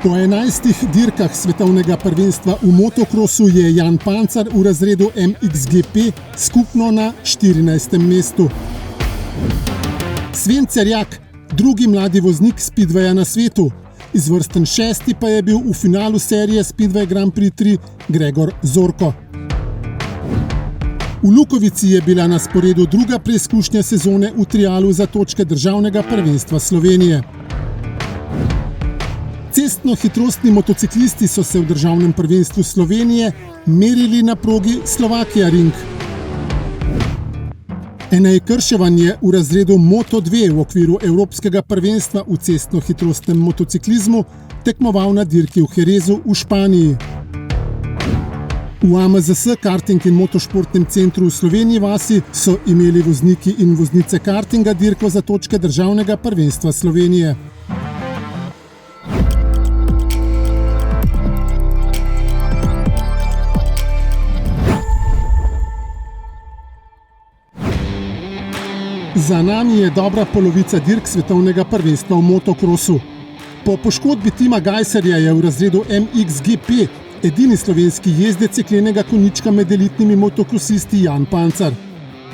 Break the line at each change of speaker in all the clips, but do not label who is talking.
Po 11 dirkah svetovnega prvenstva v motokrosu je Jan Pancar v razredu MXGP skupno na 14. mestu. Sven Cerjak, drugi mladi voznik Speedwaya na svetu, izvrsten 6. pa je bil v finalu serije Speedway Grand Prix 3 Gregor Zorko. V Lukovici je bila na sporedu druga preizkušnja sezone v trialu za točke državnega prvenstva Slovenije. Cestno-hitrostni motociklisti so se v državnem prvenstvu Slovenije merili na progi Slovakia Ring. Enej Krševan je v razredu Moto2 v okviru Evropskega prvenstva v cestno-hitrostnem motociklizmu tekmoval na dirki v Jerezu v Španiji. V AMZS karting in motošportnem centru v Sloveniji vasi so imeli vozniki in voznice kartinga dirko za točke državnega prvenstva Slovenije. Za nami je dobra polovica dirk svetovnega prvenstva v motokrosu. Po poškodbi Tima Gajserja je v razredu MXGP edini slovenski jezdec jeklenega konjička med elitnimi motokrosisti Jan Pancar.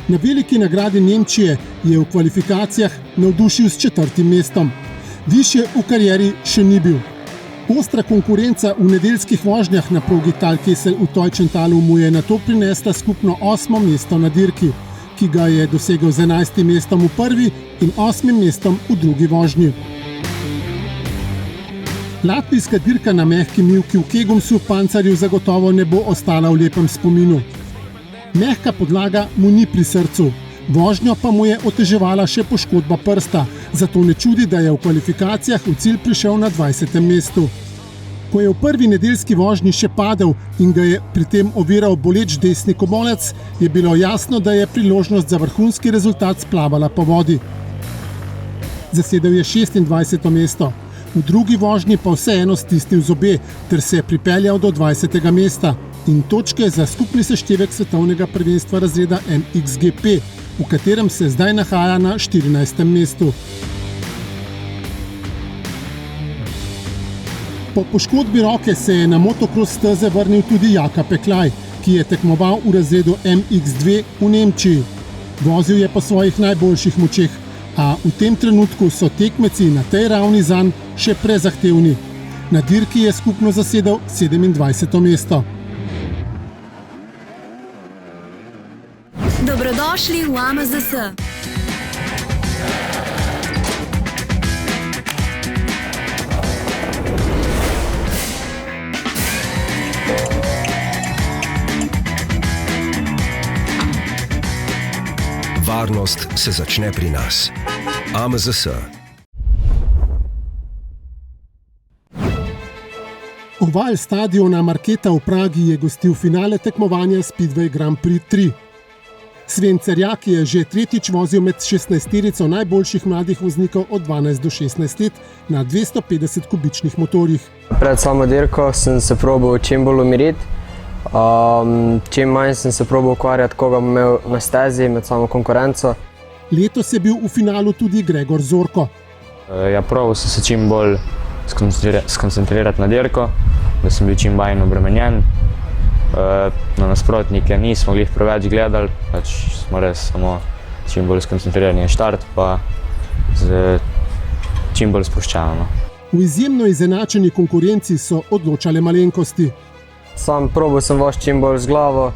Na veliki nagradi Nemčije je v kvalifikacijah navdušil s 4. mestom. Višje v karieri še ni bil. Ostra konkurenca v nedeljskih vožnjah na progi Talkesel v Teutschentalu mu je nato prinesla skupno 8. mesto na dirki, ki ga je dosegel z 11. mestom v prvi in 8. mestom v drugi vožnji. Latvijska dirka na mehki mivki v Kegumsu Pancarju zagotovo ne bo ostala v lepem spominu. Mehka podlaga mu ni pri srcu, vožnjo pa mu je oteževala še poškodba prsta, zato ne čudi, da je v kvalifikacijah v cilj prišel na 20. mestu. Ko je v prvi nedeljski vožnji še padel in ga je pri tem oviral boleč desni komolec, je bilo jasno, da je priložnost za vrhunski rezultat splavala po vodi. Zasedel je 26. mesto. V drugi vožnji pa vseeno stisnil zobe ter se je pripeljal do 20. mesta in točke za skupni seštevek svetovnega prvenstva razreda MXGP, v katerem se zdaj nahaja na 14. mestu. Po poškodbi roke se je na motokros steze vrnil tudi Jaka Peklaj, ki je tekmoval v razredu MX2 v Nemčiji. Vozil je po svojih najboljših močeh, a v tem trenutku so tekmeci na tej ravni zanj še prezahtevni. Na dirki je skupno zasedel 27. mesto.
Dobrodošli v AMZS.
Varnost se začne pri nas. AMZS.
Oval stadiona Marketa v Pragi je gostil finale tekmovanja Speedway Grand Prix 3. Sven Cerjak je že tretjič vozil med 16-terico najboljših mladih voznikov od 12 do 16 let na 250 kubičnih motorjih.
Pred samo dirko sem se probal čim bolj umiriti. Čim manj sem se probal ukvarjati, koga bom imel na stezi med samo konkurenco.
Letos je bil v finalu tudi Gregor Zorko.
Probal sem se čim bolj skoncentrirati na dirko, da sem bil čim manj obremenjen. Na nasprotnike nismo glih preveč gledali, smo res samo čim bolj skoncentrirani na štart, pa čim bolj sproščeno.
V izjemno izenačeni konkurenci so odločale malenkosti.
Sam probal sem voziti čim bolj z glavo,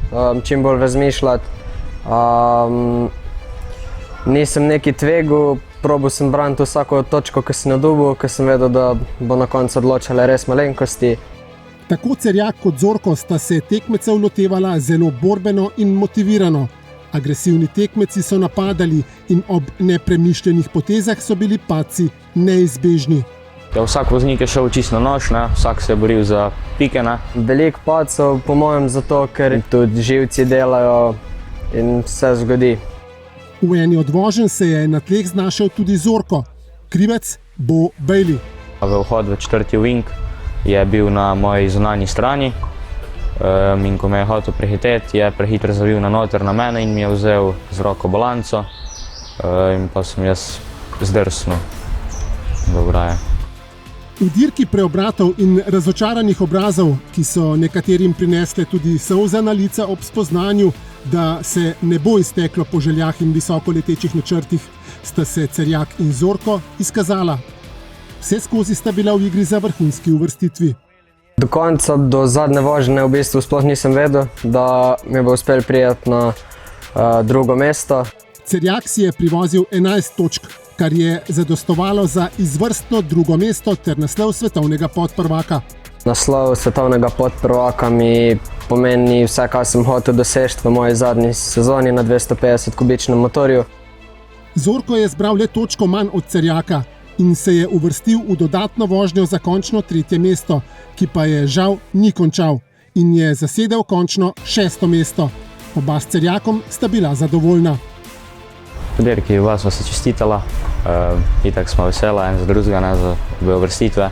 čim bolj razmišljati. Nisem neki tvegal, probal sem braniti vsako točko, ki sem nadobil, ker sem vedel, da bo na koncu odločale res malenkosti.
Tako Cerjak kot Zorko sta se tekmecev lotevala zelo borbeno in motivirano. Agresivni tekmeci so napadali in ob nepremišljenih potezah so bili padci neizbežni.
Vsak voznik je šel čisto na nož, vsak se je boril za pike.
Veliko padcev, po mojem, zato, ker tudi živci delajo in vse zgodi.
V eni od voženj se je na tleh znašel tudi Zorko. Krivec bo Bailey.
Vhod v 4. wing je bil na moji zunanji strani in ko me je hotel prehiteti, je prehitro zavil na noter na mene in mi je vzel z roko balanco in pa sem jaz zdrsnil do ograje.
V dirki preobratov in razočaranih obrazov, ki so nekaterim prinesle tudi solze na lica ob spoznanju, da se ne bo izteklo po željah in visokoletečih načrtih, sta se Cerjak in Zorko izkazala. Vse skozi sta bila v igri za vrhunski uvrstitvi.
Do konca, do zadnje vožnje v bistvu sploh nisem vedel, da mi bo uspel prijeti na drugo mesto.
Cerjak si je privozil 11 točk, kar je zadostovalo za izvrstno drugo mesto ter naslov svetovnega podprvaka.
Naslov svetovnega podprvaka mi pomeni vse, kar sem hotel doseči v moji zadnji sezoni na 250 kubičnem motorju.
Zorko je zbral le točko manj od Cerjaka in se je uvrstil v dodatno vožnjo za končno 3. mesto, ki pa je žal ni končal in je zasedel končno 6. mesto. Oba s Cerjakom sta bila zadovoljna.
Po dirki oba smo se čestitala, itak smo vesela en za drugega, ne za obe uvrstitve.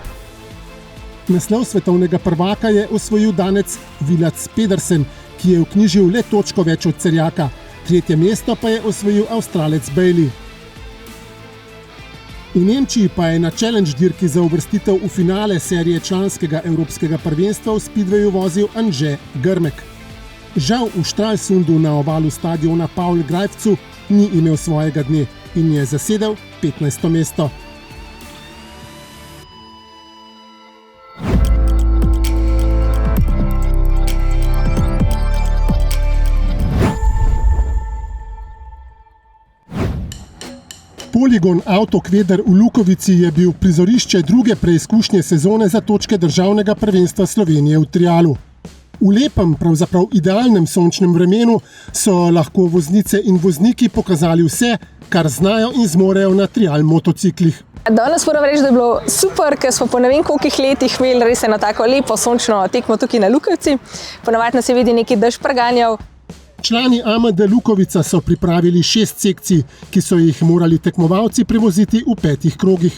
Naslov svetovnega prvaka je osvojil danec Vilac Pedersen, ki je vknjižil le točko več od Cerjaka. 3. mesto pa je osvojil Avstralec Bailey. V Nemčiji pa je na challenge dirki za uvrstitev v finale serije članskega evropskega prvenstva v speedwayu vozil Anže Grmek. Žal v Stralsundu na ovalu stadiona Paul Greifzu ni imel svojega dne in je zasedel 15. mesto. Poligon Avtokveder v Lukovici je bil prizorišče druge preizkušnje sezone za točke državnega prvenstva Slovenije v trialu. V lepem, pravzaprav idealnem sončnem vremenu so lahko voznice in vozniki pokazali vse, kar znajo in zmorejo na trial motociklih.
Danes moram reči, da je bilo super, ker smo po ne vem kolikih letih imeli res eno tako lepo sončno tekmo tukaj na Lukovci. Ponavadi nas je vidi neki dež preganjal.
Člani AMD Lukovica so pripravili 6 sekcij, ki so jih morali tekmovalci prevoziti v 5 krogih.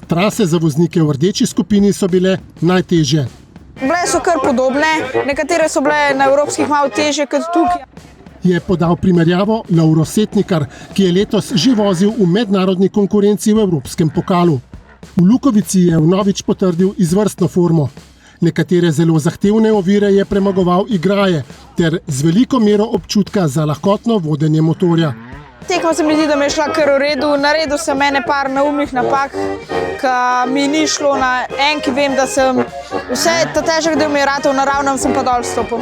Trase za voznike v rdeči skupini so bile najtežje.
Bile so kar podobne, nekatere so bile na evropskih malo težje kot tukaj.
Je podal primerjavo Lovro Setnikar, ki je letos že vozil v mednarodni konkurenci v Evropskem pokalu. V Lukovici je vnovič potrdil izvrstno formo. Nekatere zelo zahtevne ovire je premagoval igraje ter z veliko mero občutka za lahkotno vodenje motorja.
Tekma se mi zdi, da mi je šla kar v redu. Naredil sem ene par neumnih napak, ki mi ni šlo na enki. Vem, da sem vse ta težek del mi je ratal, na ravnem sem pa dol stopil.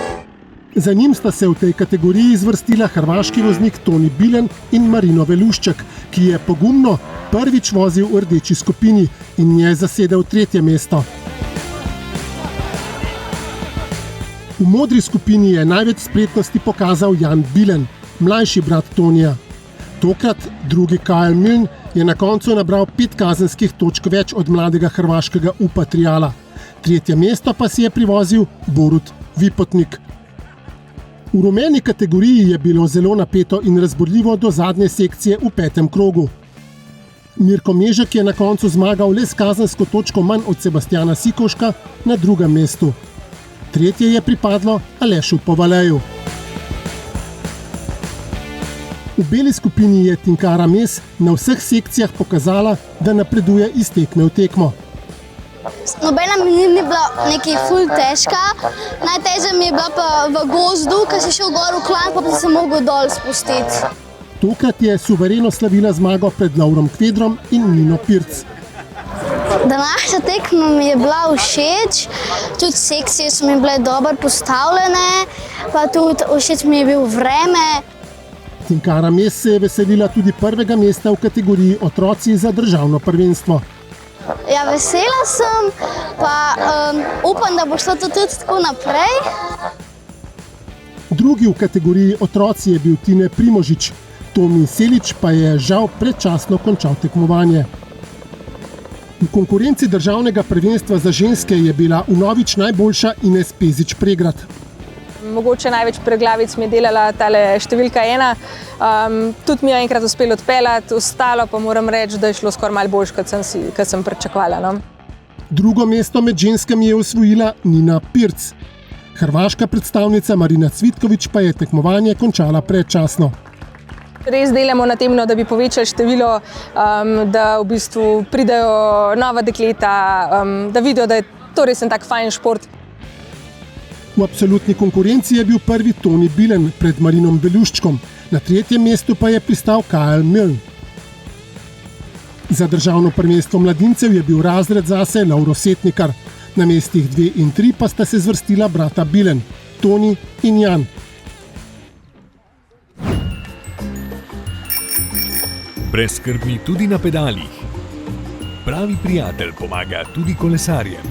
Za njim sta se v tej kategoriji izvrstila hrvaški voznik Toni Bilen in Marino Velušček, ki je pogumno prvič vozil v rdeči skupini in je zasedel 3. mesto. V modri skupini je največ spretnosti pokazal Jan Bilen, mlajši brat Tonija. Tokrat drugi Kyle Milne je na koncu nabral 5 kazenskih točk več od mladega hrvaškega upa triala. 3. mesto pa si je privozil Borut Vipotnik. V rumeni kategoriji je bilo zelo napeto in razburljivo do zadnje sekcije v 5. krogu. Mirko Mežek je na koncu zmagal le s kazensko točko manj od Sebastiana Sikovška na 2. mestu. 3. je pripadlo Alešu Povaleju. V beli skupini je Tinkara Mes na vseh sekcijah pokazala, da napreduje iz tekme v tekmo.
Nobena mi ni bila nekaj ful težka, najtežja mi je bila pa v gozdu, ker si šel gor v klank, pa se mogel dol spustiti.
Tokrat je suvereno slavila zmago pred Lovrom Kvedrom in Nino Pirc.
Današnja tekma mi je bila všeč, tudi sekcije so mi bile dobro postavljene, pa tudi všeč mi je bil vreme.
Tinkara Mes se je veselila tudi 1. mesta v kategoriji otroci za državno prvenstvo.
Ja, vesela sem, pa upam, da bo šlo to tudi tako naprej.
Drugi v kategoriji otroci je bil Tine Primožič, Tomi Selič pa je žal predčasno končal tekmovanje. V konkurenci državnega prvenstva za ženske je bila vnovič najboljša Ines Pezič Pregrad.
Mogoče največ preglavic mi je delala tale številka 1. Tudi mi je enkrat uspelo odpeljati, ostalo pa moram reči, da je šlo skoraj malo boljše, kot sem pričakovala. No?
2. mesto med ženskami je osvojila Nina Pirc. Hrvaška predstavnica Marina Cvitković pa je tekmovanje končala predčasno.
Res delamo na tem, da bi povečali število, da v bistvu pridejo nova dekleta, da vidijo, da je to res en tak fajn šport.
V absolutni konkurenci je bil prvi Toni Bilen pred Marinom Beluščkom, na 3. mestu pa je pristal Kyle Milne. Za državno prvenstvo mladincev je bil razred zase Lovro Setnikar. Na mestih 2 in 3 pa sta se zvrstila brata Bilen, Toni in Jan.
Brezskrbni tudi na pedalih. Pravi prijatelj pomaga tudi kolesarjem.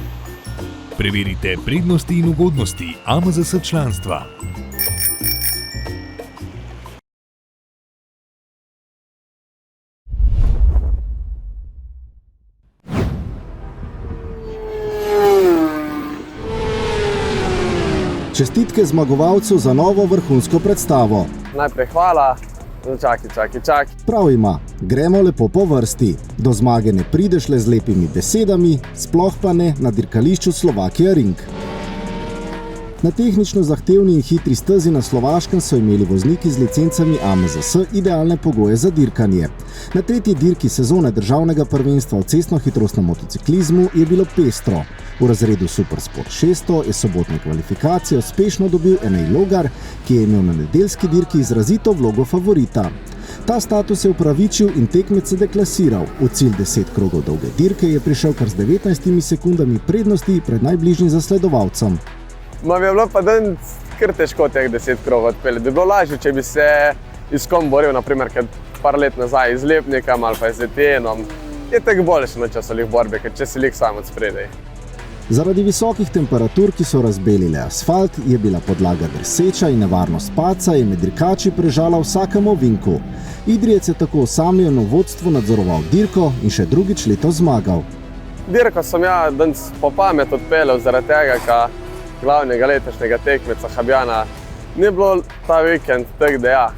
Preverite prednosti in ugodnosti AMZS članstva.
Čestitke zmagovalcu za novo vrhunsko predstavo.
Najprej hvala, čakaj.
Prav ima, gremo lepo po vrsti. Do zmage ne prideš le z lepimi besedami, sploh pa ne na dirkališču Slovakia Ring. Na tehnično zahtevni in hitri stezi na Slovaškem so imeli vozniki z licencami AMZS idealne pogoje za dirkanje. Na 3. dirki sezone državnega prvenstva v cestno-hitrostnem motociklizmu je bilo pestro. V razredu Supersport 600 je sobotne kvalifikacije uspešno dobil Enej Logar, ki je imel na nedeljski dirki izrazito vlogo favorita. Ta status je upravičil in tekmece deklasiral. V cilj 10 krogov dolge dirke je prišel kar z 19 sekundami prednosti pred najbližjim zasledovalcem.
Ma bi bilo pa dan kar težko teh 10 krogov odpeljati. Bi bilo lažje, če bi se s kom boril, naprimer, par let nazaj z Lepnikom ali pa z Etenom. Je tako boljše na časolih borbe, kot če si lik sam od spredaj.
Zaradi visokih temperatur, ki so razbelile asfalt, je bila podlaga drseča in nevarnost padca je med dirkači prežala vsakemu ovinku. Idrijec je tako osamljeno vodstvo nadzoroval dirko in še drugič letos zmagal.
Dirko sem danes po pamet odpeljal zaradi tega, ker glavnega letošnjega tekmeca Habjana ni bilo ta vikend, tako da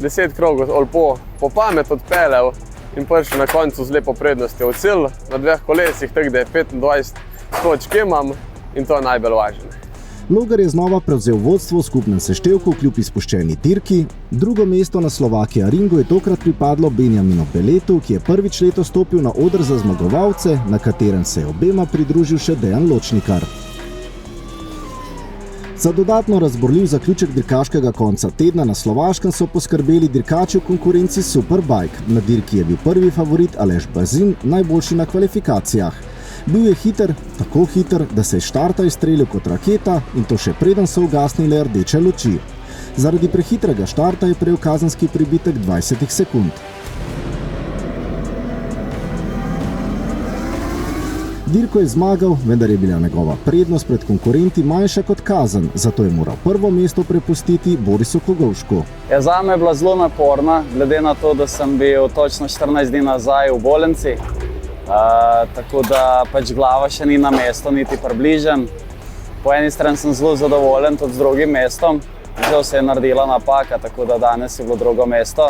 10 krogov po pamet odpeljal in prišel na koncu z lepo prednostjo v cilj na 2 kolesih, tako da je 25 točk imam in to je najbolj važno.
Logar je znova prevzel vodstvo v skupnem seštevku kljub izpuščeni dirki. Drugo mesto na Slovakia Ringu je tokrat pripadlo Benjaminu Beletu, ki je prvič letos stopil na oder za zmagovalce, na katerem se je obema pridružil še Dejan Ločnikar. Za dodatno razborljiv zaključek dirkaškega konca tedna na Slovaškem so poskrbeli dirkači v konkurenci Superbike. Na dirki je bil prvi favorit Aleš Bazin, najboljši na kvalifikacijah. Bil je hiter, tako hiter, da se je iz štarta izstrelil kot raketa in to še preden so ugasnile rdeče luči. Zaradi prehitrega štarta je prejel kazenski pribitek 20 sekund. Dirko je zmagal, vendar je bila njegova prednost pred konkurenti manjša kot kazen, zato je moral prvo mesto prepustiti Borisu Kogovšku.
Zame je bila zelo naporna, glede na to, da sem bil točno 14 dni nazaj v bolnici. Tako da pač glava še ni na mesto, niti približen. Po eni strani sem zelo zadovoljen tudi z drugim mestom. Žal se je naredila napaka, tako da danes je bilo drugo mesto.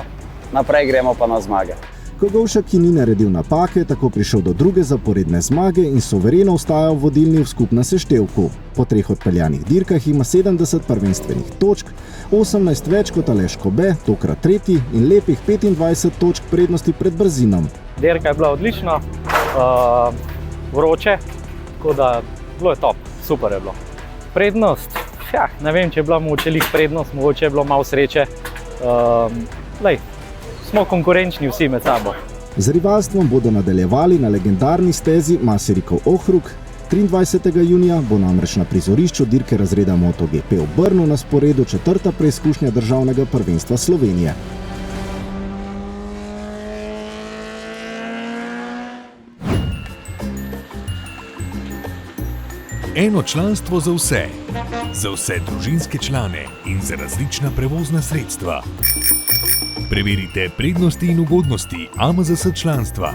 Naprej gremo pa na zmage.
Kogovšek, ki ni naredil napake, tako prišel do druge zaporedne zmage in suvereno ostajal vodilni v skupnem seštevku. Po 3 odpeljanih dirkah ima 70 prvenstvenih točk, 18 več kot Aleš Kobe, tokrat 3. in lepih 25 točk prednosti pred Brzinom.
Dirka je bila odlična, vroče, tako da bilo je top, super je bilo. Prednost, ne vem, če je bila mogoče lih prednost, mogoče je bilo malo sreče. Smo konkurenčni vsi med sabo.
Z rivalstvom bodo nadaljevali na legendarni stezi Maserikov Ohrug. 23. junija bo namreč na prizorišču dirke razreda MotoGP v Brnu na sporedu 4. preizkušnja državnega prvenstva Slovenije.
Eno članstvo za vse družinske člane in za različna prevozna sredstva. Preverite prednosti in ugodnosti AMZS članstva.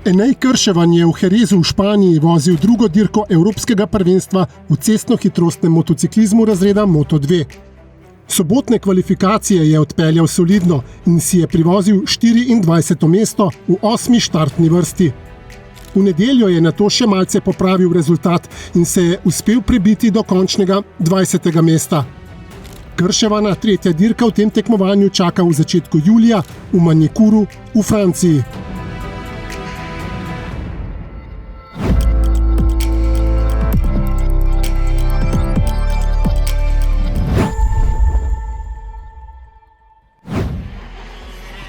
Enej Krševan je v Jerezu v Španiji vozil drugo dirko Evropskega prvenstva v cestno-hitrostnem motociklizmu razreda Moto2. Sobotne kvalifikacije je odpeljal solidno in si je privozil 24. mesto v 8. štartni vrsti. V nedeljo je nato še malce popravil rezultat in se je uspel prebiti do končnega 20. mesta. Krševana tretja dirka v tem tekmovanju čaka v začetku julija v Magny-Cours v Franciji.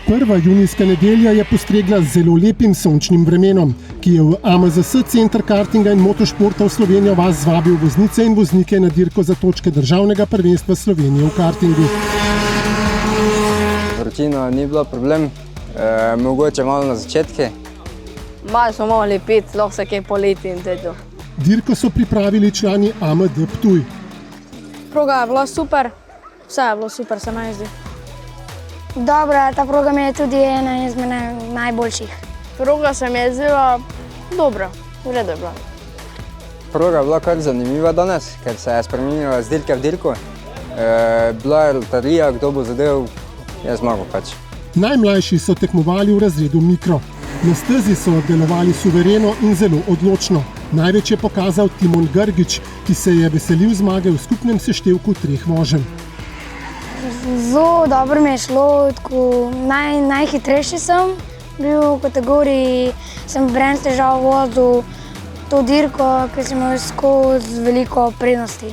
Prva junijska nedelja je postregla z zelo lepim sončnim vremenom, ki je v AMZS Center kartinga in motošporta v Slovenijo vas zvabil voznice in voznike na dirko za točke državnega prvenstva Slovenije v kartingu.
Vročina ni bila problem, mogoče malo na začetke.
Malo smo mogli piti, lahko se kaj poleti in to je to.
Dirko so pripravili člani AMD Ptuj.
Proga je bila super, vse je bilo super, se meni zdi.
Dobra, ta proga mi je tudi ena izmed najboljših.
Proga se mi je zdela dobra, v redu je bila.
Proga je bila kar zanimiva danes, ker se je spremenila z dirke v dirko. Bila je loterija, kdo bo zadev, je zmagal pač.
Najmlajši so tekmovali v razredu mikro. Na stezi so delovali suvereno in zelo odločno. Največ je pokazal Timon Grgič, ki se je veselil zmage v skupnem seštevku 3 voženj.
Zelo dobro mi je šlo, najhitrejši sem bil v kategoriji, sem brez težav vozil to dirko, ker sem imel skozi veliko prednosti.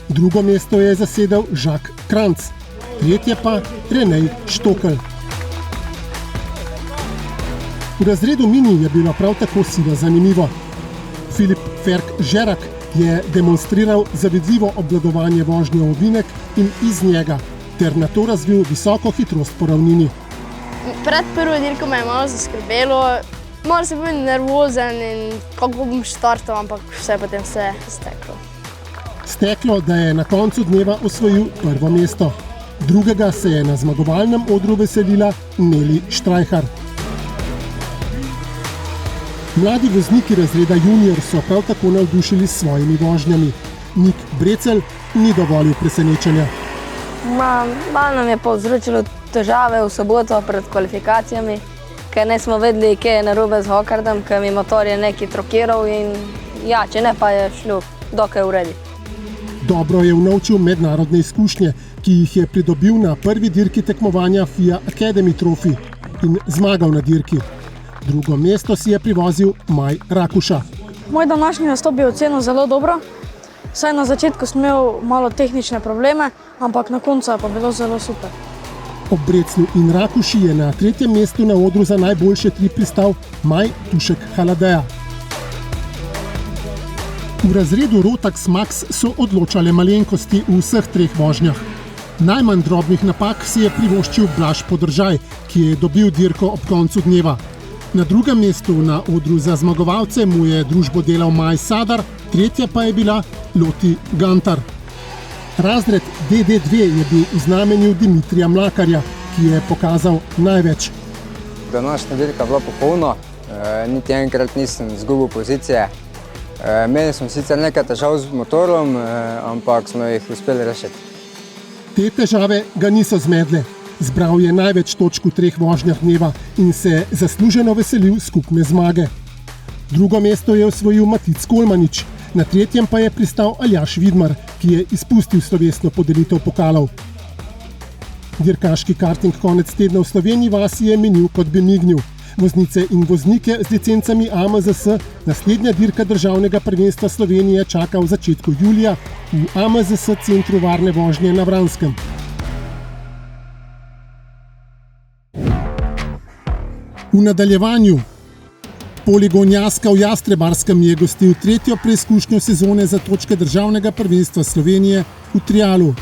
Drugo mesto je zasedel Jacques Kranc, tretje pa Renej Štokl. V razredu mini je bilo prav tako sila zanimivo. Filip Ferk-Žerak je demonstriral zavidljivo obvladovanje vožnje ovinek in iz njega, ter nato razvil visoko hitrost po ravnini.
Pred prvo dirko me je malo zaskrbelo, malo sem bil nervozen in kako bom štartal, ampak vse potem se je steklo.
Steklo, da je na koncu dneva osvojil prvo mesto. Drugega se je na zmagovalnem odru veselila Neli Štrajhar. Mladi vozniki razreda junior so prav tako navdušili s svojimi vožnjami. Nik Brecelj ni dovolil presenečenja.
Malo nam je povzročilo težave v soboto pred kvalifikacijami, ker nismo vedeli, kje je narobe z Hokardom, ker mi motor je nekaj trokiral in ja, če ne pa je šlo dokaj v redu.
Dobro je unovčil mednarodne izkušnje, ki jih je pridobil na prvi dirki tekmovanja FIA Academy Trophy in zmagal na dirki. Drugo mesto si je privozil Maj Rakuša.
Moj današnji nastop je ocenil zelo dobro. Saj na začetku sem imel malo tehnične probleme, ampak na koncu je pa bilo zelo super.
Ob Breclju in Rakuši je na tretjem mestu na odru za najboljše 3 pristal Maj Tušek Haladeja. V razredu Rotax Max so odločale malenkosti v vseh 3 vožnjah. Najmanj drobnih napak si je privoščil Blaž Podržaj, ki je dobil dirko ob koncu dneva. Na drugem mestu na odru za zmagovalce mu je družbo delal Maj Sadar, tretja pa je bila Loti Gantar. Razred DD2 je bil v znamenju Dimitrija Mlakarja, ki je pokazal največ.
Današnja dirka je bila popolna, niti enkrat nisem izgubil pozicije. Imeli smo sicer nekaj težav z motorom, ampak smo jih uspeli rešiti.
Te težave ga niso zmedle. Zbral je največ točk v 3 vožnjah dneva in se zasluženo veselil skupne zmage. Drugo mesto je osvojil Matic Kolmanič, na tretjem pa je pristal Aljaž Vidmar, ki je izpustil slovesno podelitev pokalov. Dirkaški karting konec tedna v Sloveniji vasi je minil, kot bi mignil. Voznice in voznike z licencami AMZS naslednja dirka državnega prvenstva Slovenije čaka v začetku julija v AMZS centru varne vožnje na Vranskem. V nadaljevanju. Poligon Jaska v Jastrebarskem je gostil 3. preizkušnjo sezone za točke državnega prvenstva Slovenije v trialu.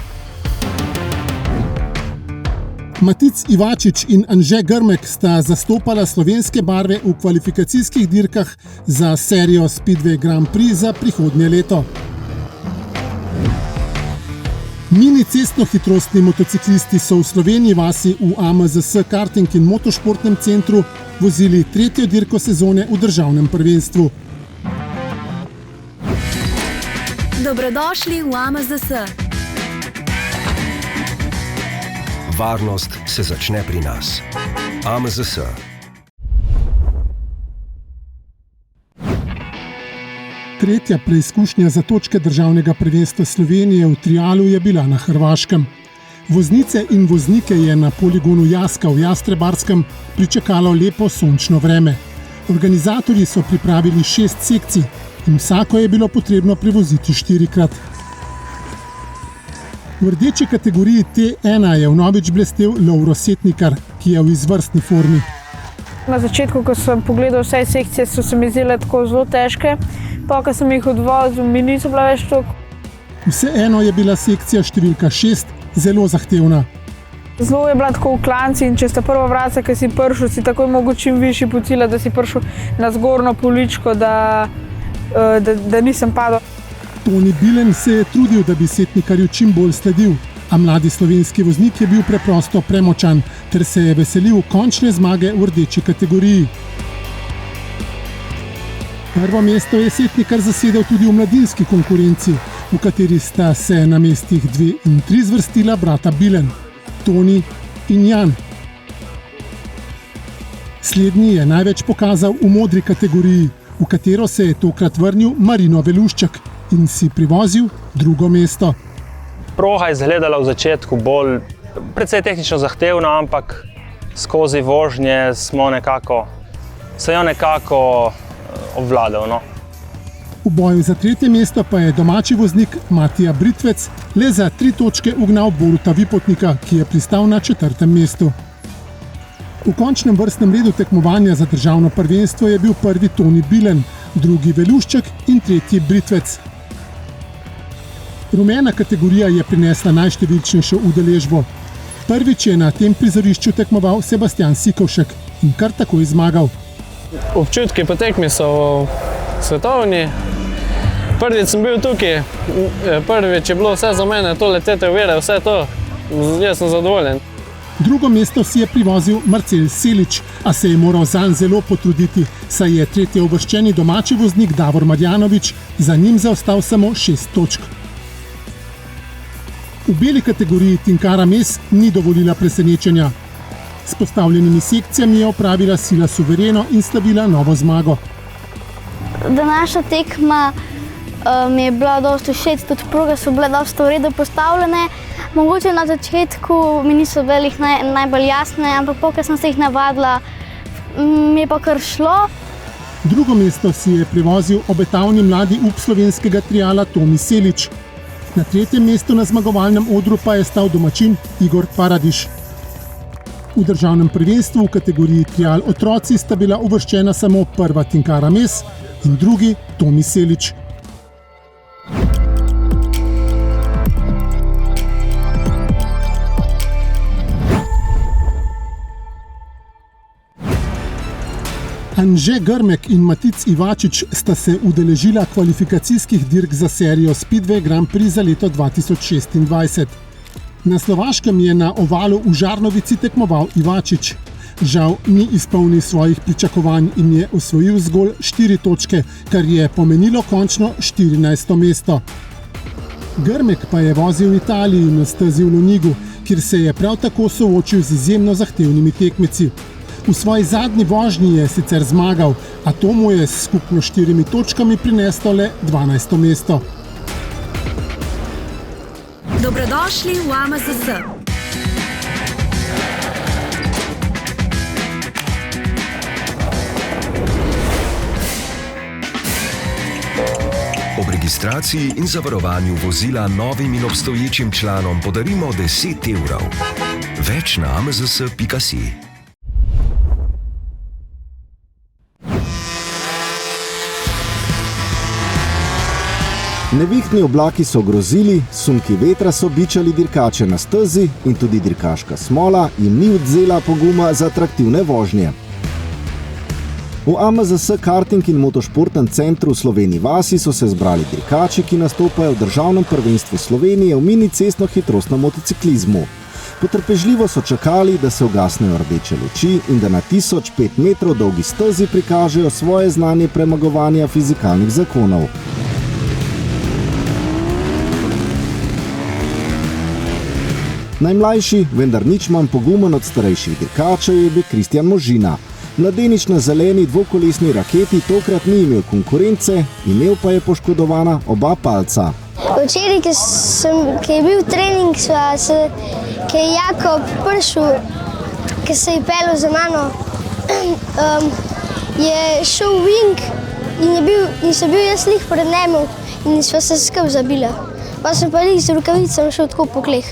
Matic Ivačič in Anže Grmek sta zastopala slovenske barve v kvalifikacijskih dirkah za serijo Speedway Grand Prix za prihodnje leto. Mini cestno-hitrostni motociklisti so v Sloveniji vasi v AMZS karting in motošportnem centru vozili 3. dirko sezone v državnem prvenstvu.
Dobrodošli v AMZS.
Varnost se začne pri nas. AMZS.
Tretja preizkušnja za točke državnega prvenstva Slovenije v trialu je bila na Hrvaškem. Voznice in voznike je na poligonu Jaska v Jastrebarskem pričakalo lepo sončno vreme. Organizatorji so pripravili 6 sekcij in vsako je bilo potrebno prevoziti 4-krat. V rdeči kategoriji T1 je vnovič blestel Lovro Setnikar, ki je v izvrstni formi.
Na začetku, ko sem pogledal vse sekcije, so se mi zdele tako zelo težke. Pa, ko sem jih odvozil, mi niso bila več toliko.
Vseeno je bila sekcija številka 6 zelo zahtevna.
Zelo je bila tako v klanci in če sta prva vratca, ki si prišel, si takoj mogel čim višji pocila, da si prišel na zgornjo poličko, da nisem padel.
Toni Bilen se je trudil, da bi Setnikarju čim bolj sledil, a mladi slovenski voznik je bil preprosto premočan ter se je veselil končne zmage v rdeči kategoriji. Prvo mesto je Setnikar zasedel tudi v mladinski konkurenci, v kateri sta se na mestih 2 in 3 zvrstila brata Bilen, Toni in Jan. Slednji je največ pokazal v modri kategoriji, v katero se je tokrat vrnil Marino Velušček in si privozil drugo mesto.
Proga je izgledala v začetku bolj precej tehnično zahtevna, ampak skozi vožnje se jo nekako obvladal. No.
V boju za 3. mesto pa je domači voznik Matija Britvec le za 3 točke ugnal Boruta Vipotnika, ki je pristal na 4. mestu. V končnem vrstnem redu tekmovanja za državno prvenstvo je bil prvi Toni Bilen, drugi Velušček in tretji Britvec. Rumena kategorija je prinesla najštevilčnejšo udeležbo. Prvič je na tem prizorišču tekmoval Sebastian Sikovšek in kar takoj zmagal.
Občutki po tekmi so svetovni. Prvič sem bil tukaj, prvič je bilo vse za mene, to letete uvere, vse to. Jaz sem zadovoljen.
Drugo mesto si je privozil Marcel Selič, a se je moral zanj zelo potruditi, saj je tretji uvrščeni domači voznik Davor Marjanović za njim zaostal samo 6 točk. V beli kategoriji Tinkara Mes ni dovolila presenečenja. S postavljenimi sekcijami je opravila sila suvereno in slavila novo zmago.
Današnja tekma mi je bila dosti všeč, tudi proge so bile dosti v redu postavljene. Mogoče na začetku mi niso bile najbolj jasne, ampak pokaj sem se jih navadila, mi je pa kar šlo.
Drugo mesto si je privozil obetavni mladi up slovenskega triala Tomi Selič. Na 3. mestu na zmagovalnem odru pa je stal domačin Igor Paradiš. V državnem prvenstvu v kategoriji trial otroci sta bila uvrščena samo prva Tinkara Mes in drugi Tomi Selič. Anže Grmek in Matic Ivačič sta se udeležila kvalifikacijskih dirk za serijo Speedway Grand Prix za leto 2026. Na Slovaškem je na ovalu v Žarnovici tekmoval Ivačič. Žal ni izpolnil svojih pričakovanj in je osvojil zgolj 4 točke, kar je pomenilo končno 14. mesto. Grmek pa je vozil v Italiji na stezi v Lonigu, kjer se je prav tako soočil z izjemno zahtevnimi tekmeci. V svoji zadnji vožnji je sicer zmagal, a to mu je s skupno 4 točkami prineslo le 12. mesto.
Dobrodošli v AMZS.
Ob registraciji in zavarovanju vozila novim in obstoječim članom podarimo 10 €. Več na amzs.si.
Nevihtni oblaki so grozili, sunki vetra so bičali dirkače na stezi in tudi dirkaška smola jim ni odzela poguma za atraktivne vožnje. V AMZS Karting in motošportnem centru v Sloveniji vasi so se zbrali dirkači, ki nastopajo v državnem prvenstvu Slovenije v mini cestno hitrostnem motociklizmu. Potrpežljivo so čakali, da se ugasnejo rdeče luči in da na 1005 metrov dolgi stezi prikažejo svoje znanje premagovanja fizikalnih zakonov. Najmlajši, vendar nič manj pogumen od starejših dirkačev je bil Kristjan Možina. Mladenič na zeleni dvokolesni raketi tokrat ni imel konkurence, imel pa je poškodovana oba palca.
Včeraj, ko je bil trening, ko je Jakob prišel, ko se je peljal za mano, je šel wing in sem bil jaz lih pred njemu in sva se skupaj zabila. Pa sem pa lih z rukavicami šel tako po kleh.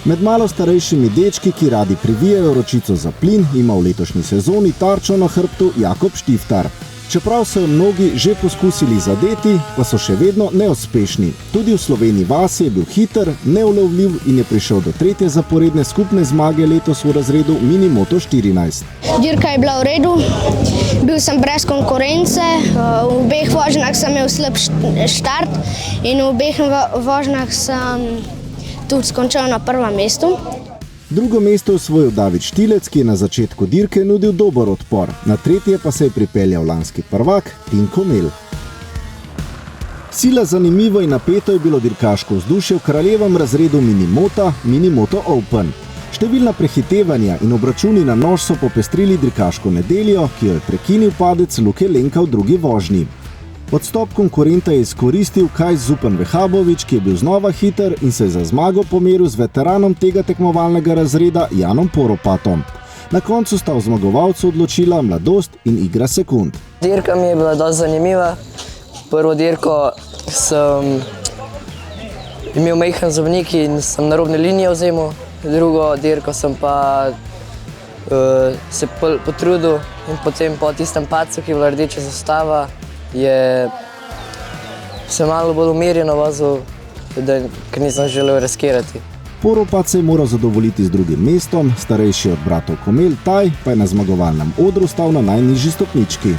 Med malo starejšimi dečki, ki radi privijajo ročico za plin, ima v letošnji sezoni tarčo na hrbtu Jakob Štiftar. Čeprav so jo mnogi že poskusili zadeti, pa so še vedno neuspešni. Tudi v Sloveniji vasi je bil hiter, neulovljiv in je prišel do 3. zaporedne skupne zmage letos v razredu Mini Moto 14.
Dirka je bila v redu, bil sem brez konkurence, v obeh vožnjah sem imel slab štart in v obeh vožnjah sem tudi skončal na prvem mestu.
Drugo mesto je osvojil David Štilec, ki je na začetku dirke nudil dober odpor. Na 3. pa se je pripeljal lanski prvak Tinko Mel. Sila zanimivo in napeto je bilo dirkaško vzdušje v kraljevem razredu Mini Moto Open. Številna prehitevanja in obračuni na nož so popestrili dirkaško nedeljo, ki jo je prekinil padec Luke Lenka v drugi vožnji. Odstop konkurenta je izkoristil Kaj Zupan Vehabovič, ki je bil znova hiter in se je za zmago pomeril z veteranom tega tekmovalnega razreda Janom Poropatom. Na koncu sta o zmagovalcu odločila mladost in igra sekund.
Dirka mi je bila dosti zanimiva. Prvo dirko sem imel majhen zobnik in sem na robne linije vzemal. Drugo dirko sem pa se potrudil in potem po tistem padcu, ki je bila rdeča zastava, se malo bolj umirjeno vozil, ker nisem želel riskirati.
Poropat se je moral zadovoljiti z drugim mestom, starejši od bratov Komel Taj pa je na zmagovalnem odru stal na najnižji stopnički.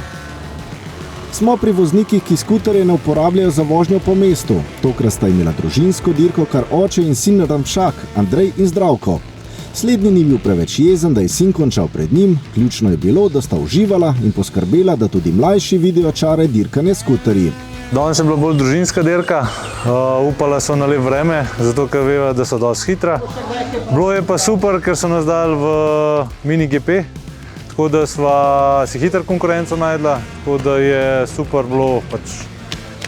Smo pri voznikih, ki skuterje ne uporabljajo za vožnjo po mestu. Tokrat sta imela družinsko dirko kar oče in sin Ramšak, Andrej in Zdravko. Slednji ni bil preveč jezen, da je sin končal pred njim, ključno je bilo, da sta uživala in poskrbela, da tudi mlajši vidijo čare dirkanja s skuterji.
Danes je bila bolj družinska dirka, upala so na lep vreme, zato ker veva, da so dosti hitra. Bilo je pa super, ker so nas dali v Mini GP, tako da sva si hiter konkurenco najdla, tako da je super bilo,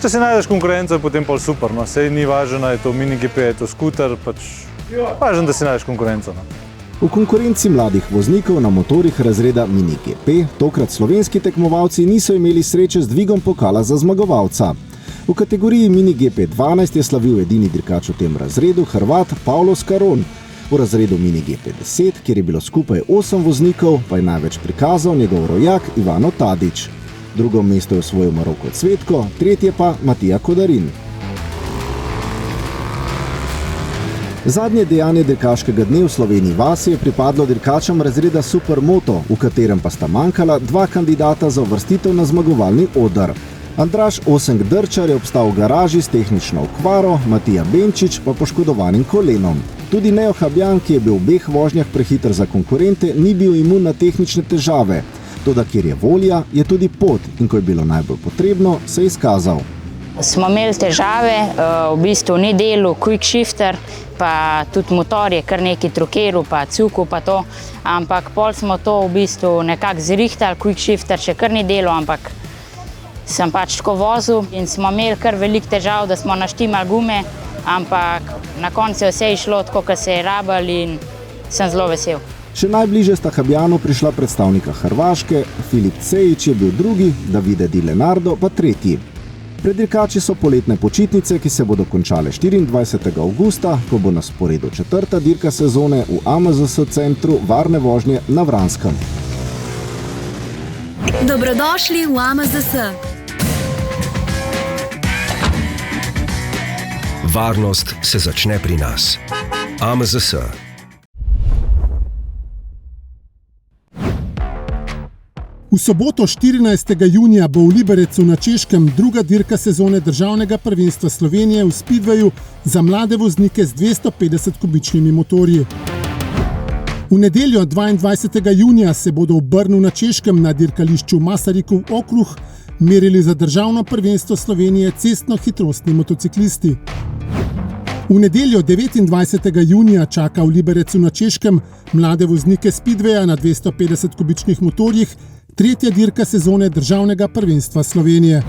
če si najdeš konkurenco, je potem pol super, sej ni važno, je to Mini GP, je to skuter, važno, da si najdeš konkurenco.
V konkurenci mladih voznikov na motorjih razreda Mini GP tokrat slovenski tekmovalci niso imeli sreče z dvigom pokala za zmagovalca. V kategoriji Mini GP 12 je slavil edini dirkač v tem razredu, Hrvat Pavlo Scaron. V razredu Mini GP 10, kjer je bilo skupaj 8 voznikov, pa je največ prikazal njegov rojak Ivano Tadić. Drugo mesto je osvojil Maroko Cvetko, tretje pa Matija Kodarin. Zadnje dejanje dirkaškega dne v Sloveniji vasi je pripadlo dirkačem razreda Supermoto, v katerem pa sta manjkala dva kandidata za uvrstitev na zmagovalni oder. Andraž Osenk Drčar je obstal v garaži s tehnično okvaro, Matija Benčič pa poškodovanim kolenom. Tudi Neo Habjan, ki je bil v obeh vožnjah prehiter za konkurente, ni bil imun na tehnične težave. Toda kjer je volja, je tudi pot in ko je bilo najbolj potrebno, se je izkazal.
Smo imeli težave, v bistvu ni delal quick shifter, pa tudi motor je kar nekaj trokeril, pa cuku pa to, ampak pol smo to v bistvu nekako zrihtali, quick shifter še kar ni delal, ampak sem pač tako vozil in smo imeli kar veliko težav, da smo naštimali gume, ampak na koncu je vse išlo tako, kot se je rabili in sem zelo vesel.
Še najbliže sta Habjanu prišla predstavnika Hrvaške, Filip Cejić je bil drugi, Davide Di Leonardo pa tretji. Pred dirkači so poletne počitnice, ki se bodo končale 24. avgusta, ko bo na sporedu 4. dirka sezone v AMZS centru varne vožnje na Vranskem.
Dobrodošli v AMZS.
Varnost se začne pri nas. AMZS.
V soboto 14. junija bo v Liberecu na Češkem druga dirka sezone državnega prvenstva Slovenije v Speedwayu za mlade voznike z 250 kubičnimi motorji. V nedeljo 22. junija se bodo v Brnu na Češkem na dirkališču Masarykov okruh merili za državno prvenstvo Slovenije cestno-hitrostni motociklisti. V nedeljo 29. junija čaka v Liberecu na Češkem mlade voznike Speedwaya na 250 kubičnih motorjih Tretja dirka sezone državnega prvenstva Slovenije.